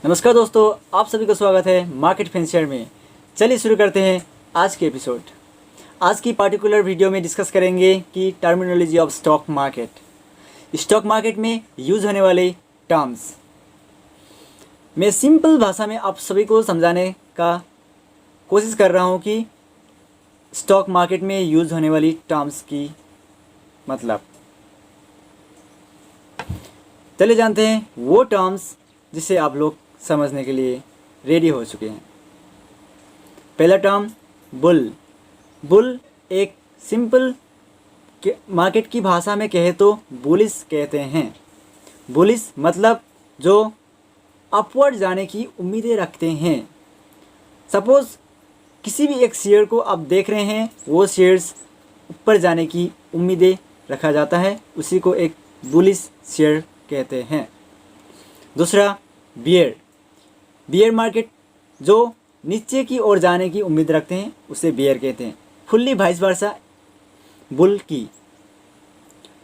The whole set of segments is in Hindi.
नमस्कार दोस्तों, आप सभी का स्वागत है मार्केट फेंसियर में। चलिए शुरू करते हैं आज के एपिसोड। आज की पार्टिकुलर वीडियो में डिस्कस करेंगे कि terminology of stock market. Stock market में यूज़ होने वाले टर्म्स मैं सिंपल भाषा में आप सभी को समझाने का कोशिश कर रहा हूँ कि स्टॉक मार्केट में यूज़ होने वाली टर्म्स की मतलब। चलिए जानते हैं वो टर्म्स जिसे आप लोग समझने के लिए रेडी हो चुके हैं। पहला टर्म बुल। बुल एक सिंपल मार्केट की भाषा में कहे तो बुलिश कहते हैं। बुलिश मतलब जो अपवर्ड जाने की उम्मीदें रखते हैं। सपोज़ किसी भी एक शेयर को आप देख रहे हैं, वो शेयर्स ऊपर जाने की उम्मीदें रखा जाता है, उसी को एक बुलिश शेयर कहते हैं। दूसरा बियर। बियर मार्केट जो नीचे की ओर जाने की उम्मीद रखते हैं उसे बियर कहते हैं। फुल्ली वाइस वर्सा बुल की।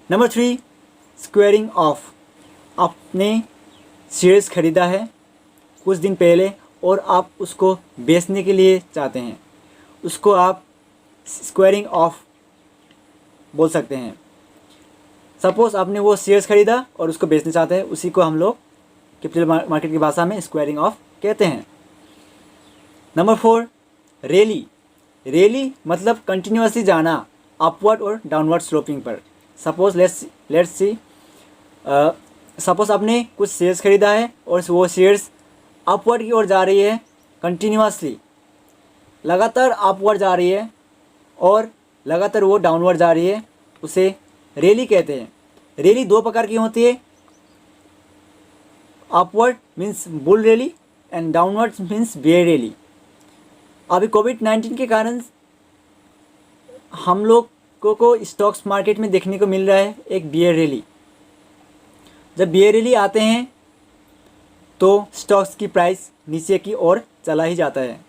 Number 3 squaring of. आपने शेयर्स खरीदा है कुछ दिन पहले और आप उसको बेचने के लिए चाहते हैं, उसको आप स्क्वेयरिंग ऑफ बोल सकते हैं। सपोज़ आपने वो शेयर्स खरीदा और उसको बेचना चाहते हैं, उसी को हम लोग कैपिटल मार्केट की भाषा में स्क्वायरिंग ऑफ कहते हैं। Number 4 rally. रैली मतलब कंटिन्यूसली जाना अपवर्ड और डाउनवर्ड स्लोपिंग पर। सपोज लेट्स सी सपोज आपने कुछ शेयर्स खरीदा है और वो शेयर्स अपवर्ड की ओर जा रही है, कंटिन्यूसली लगातार अपवर्ड जा रही है और लगातार वो डाउनवर्ड जा रही है, उसे रैली कहते हैं। रैली दो प्रकार की होती है, upward means bull rally and downward means bear rally. अभी कोविड-19 के कारण हम लोग को स्टॉक्स मार्केट में देखने को मिल रहा है एक बेयर रैली। जब बेयर रैली आते हैं तो स्टॉक्स की प्राइस नीचे की ओर चला ही जाता है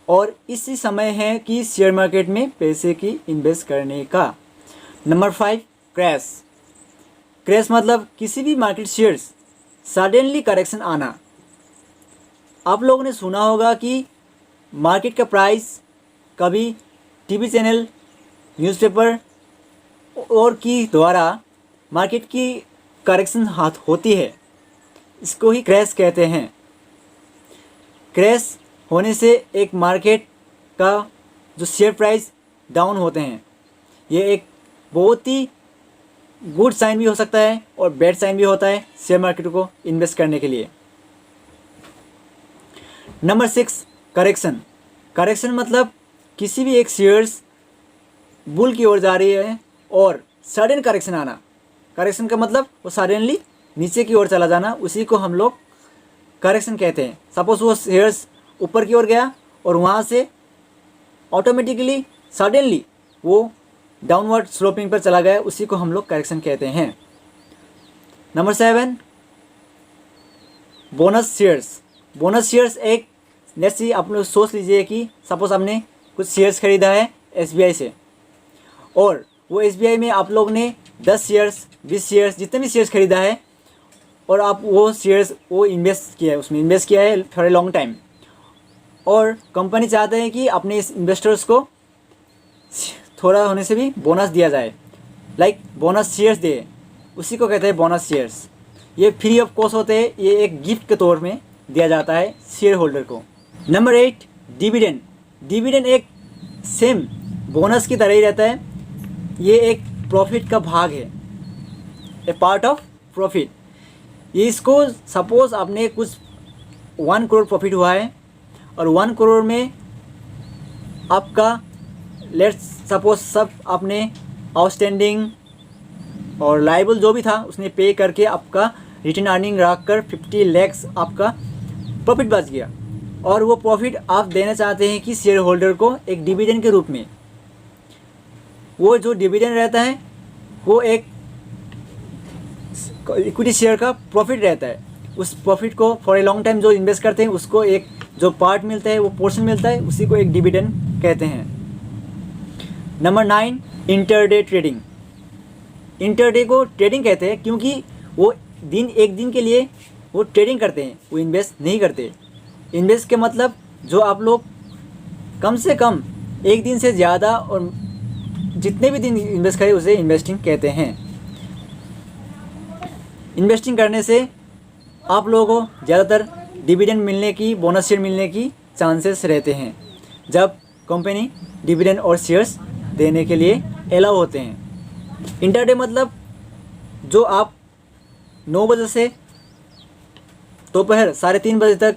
और इसी समय है कि शेयर मार्केट में पैसे की इन्वेस्ट करने का। Number 5 crash. क्रैश मतलब किसी भी मार्केट शेयर्स सडनली करेक्शन आना। आप लोगों ने सुना होगा कि मार्केट का प्राइस कभी टीवी चैनल, न्यूज़पेपर और की द्वारा मार्केट की करेक्शन होती है, इसको ही क्रैश कहते हैं। क्रैश होने से एक मार्केट का जो शेयर प्राइस डाउन होते हैं, ये एक बहुत ही गुड साइन भी हो सकता है और बैड साइन भी होता है शेयर मार्केट को इन्वेस्ट करने के लिए। Number 6 correction. करेक्शन मतलब किसी भी एक शेयर्स बुल की ओर जा रही है और सडन करेक्शन आना। करेक्शन का मतलब वो सडनली नीचे की ओर चला जाना, उसी को हम लोग करेक्शन कहते हैं। सपोज वो शेयर्स ऊपर की ओर गया और वहाँ से ऑटोमेटिकली सडनली वो डाउनवर्ड स्लोपिंग पर चला गया, उसी को हम लोग करेक्शन कहते हैं। Number 7 bonus shares. Bonus shares एक जैसे आप लोग सोच लीजिए कि सपोज आपने कुछ शेयर्स खरीदा है SBI से और वो SBI में आप लोग ने 10 शेयर्स 20 शेयर्स जितने भी शेयर्स खरीदा है और आप वो शेयर्स वो इन्वेस्ट किया है, उसमें इन्वेस्ट किया है फॉर ए लॉन्ग टाइम, और कंपनी चाहते हैं कि अपने इस इन्वेस्टर्स को थोड़ा होने से भी बोनस दिया जाए, लाइक बोनस शेयर्स दे, उसी को कहते हैं बोनस शेयर्स। ये फ्री ऑफ कॉस्ट होते हैं, ये एक गिफ्ट के तौर में दिया जाता है शेयर होल्डर को। Number 8 dividend. डिविडेंड एक सेम बोनस की तरह ही रहता है, ये एक प्रॉफिट का भाग है, ए पार्ट ऑफ प्रॉफिट। ये इसको सपोज आपने कुछ 1 करोड़ प्रॉफिट हुआ है और 1 करोड़ में आपका लेट्स सपोज सब आपने आउटस्टैंडिंग और लाइबल जो भी था उसने पे करके आपका रिटर्न अर्निंग रख कर 50 लाख आपका प्रॉफिट बच गया और वो प्रॉफिट आप देना चाहते हैं कि शेयर होल्डर को एक डिविडेंड के रूप में। वो जो डिविडेंड रहता है वो एक इक्विटी शेयर का प्रॉफिट रहता है, उस प्रॉफिट को फॉर ए लॉन्ग टाइम जो इन्वेस्ट करते हैं उसको एक जो पार्ट मिलता है, वो पोर्शन मिलता है, उसी को एक डिविडेंड कहते हैं। Number 9 intraday trading. इंटरडे को ट्रेडिंग कहते हैं क्योंकि वो एक दिन के लिए वो ट्रेडिंग करते हैं, वो इन्वेस्ट नहीं करते। इन्वेस्ट के मतलब जो आप लोग कम से कम एक दिन से ज़्यादा और जितने भी दिन इन्वेस्ट करें उसे इन्वेस्टिंग कहते हैं। इन्वेस्टिंग करने से आप लोगों को ज़्यादातर डिविडेंड मिलने की, बोनस शेयर मिलने की चांसेस रहते हैं जब कंपनी डिविडेंड और शेयर्स देने के लिए अलाउ होते हैं। इंटरडे मतलब जो आप 9 बजे से दोपहर 3:30 बजे तक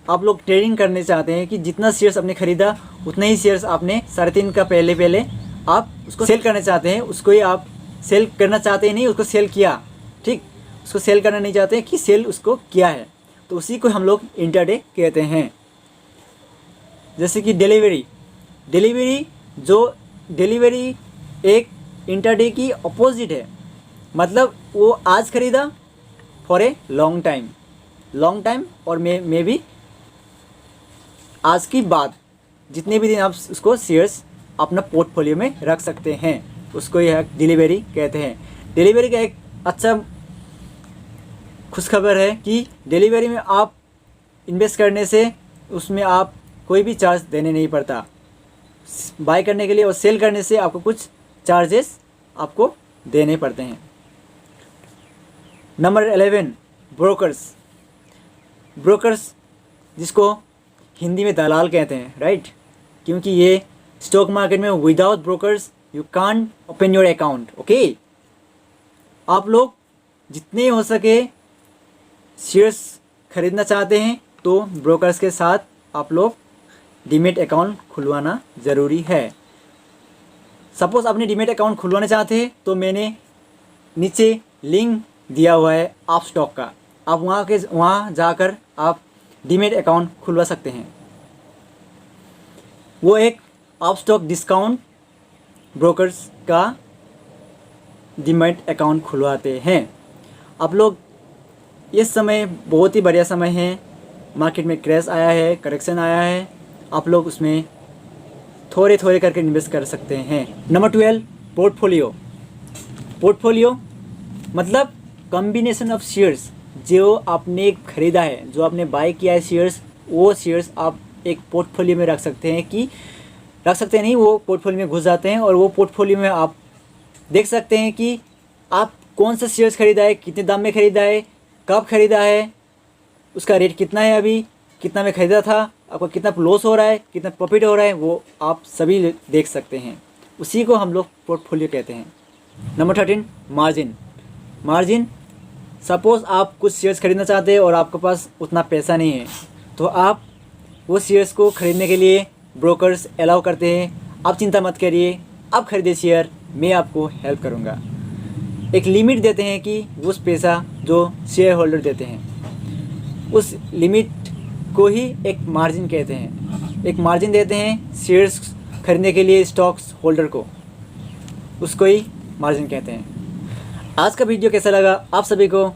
आप लोग ट्रेडिंग करने चाहते हैं कि जितना शेयर्स आपने ख़रीदा उतने ही शेयर्स आपने 3:30 का पहले आप उसको सेल करना चाहते हैं। उसको ही आप सेल करना चाहते हैं, नहीं उसको सेल किया, ठीक, उसको सेल करना नहीं चाहते कि सेल उसको किया है, तो उसी को हम लोग इंटरडे कहते हैं। जैसे कि डिलीवरी एक इंटरडे की अपोजिट है। मतलब वो आज ख़रीदा फॉर ए लॉन्ग टाइम और मे भी आज की बात जितने भी दिन आप उसको शेयर्स अपना पोर्टफोलियो में रख सकते हैं, उसको यह डिलीवरी कहते हैं। डिलीवरी का एक अच्छा खुशखबर है कि डिलीवरी में आप इन्वेस्ट करने से उसमें आप कोई भी चार्ज देने नहीं पड़ता। बाय करने के लिए और सेल करने से आपको कुछ चार्जेस आपको देने पड़ते हैं। नंबर 11, ब्रोकर्स जिसको हिंदी में दलाल कहते हैं, राइट, क्योंकि ये स्टॉक मार्केट में without brokers you can't open your account. Okay, आप लोग जितने हो सके शेयर्स खरीदना चाहते हैं तो ब्रोकर्स के साथ आप लोग डीमेट अकाउंट खुलवाना ज़रूरी है। सपोज़ आपने डीमेट अकाउंट खुलवाना चाहते हैं तो मैंने नीचे लिंक दिया हुआ है आप स्टॉक का, आप वहाँ जाकर आप डीमेट अकाउंट खुलवा सकते हैं। वो एक आप स्टॉक डिस्काउंट ब्रोकर्स का डीमेट अकाउंट खुलवाते हैं। आप लोग इस समय बहुत ही बढ़िया समय है, मार्केट में क्रैश आया है, करेक्शन आया है, आप लोग उसमें थोड़े करके इन्वेस्ट कर सकते हैं। नंबर 12, पोर्टफोलियो मतलब कॉम्बिनेशन ऑफ शेयर्स जो आपने खरीदा है, जो आपने बाय किया है शेयर्स, वो शेयर्स आप एक पोर्टफोलियो में रख सकते हैं नहीं, वो पोर्टफोलियो में घुस जाते हैं और वो पोर्टफोलियो में आप देख सकते हैं कि आप कौन सा शेयर्स खरीदा है, कितने दाम में खरीदा है, कब खरीदा है, उसका रेट कितना है, अभी कितना में खरीदा था, आपको कितना लॉस हो रहा है, कितना प्रॉफिट हो रहा है, वो आप सभी देख सकते हैं। उसी को हम लोग पोर्टफोलियो कहते हैं। नंबर 13, मार्जिन सपोज़ आप कुछ शेयर्स खरीदना चाहते हैं और आपके पास उतना पैसा नहीं है, तो आप वो शेयर्स को खरीदने के लिए ब्रोकर्स अलाउ करते हैं। आप चिंता मत करिए, आप खरीदे शेयर, मैं आपको हेल्प करूँगा। एक लिमिट देते हैं कि उस पैसा जो शेयर होल्डर देते हैं, उस लिमिट को ही एक मार्जिन कहते हैं। एक मार्जिन देते हैं शेयर्स खरीदने के लिए स्टॉक्स होल्डर को, उसको ही मार्जिन कहते हैं। आज का वीडियो कैसा लगा आप सभी को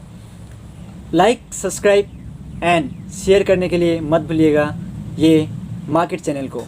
लाइक, सब्सक्राइब एंड शेयर करने के लिए मत भूलिएगा ये मार्केट चैनल को।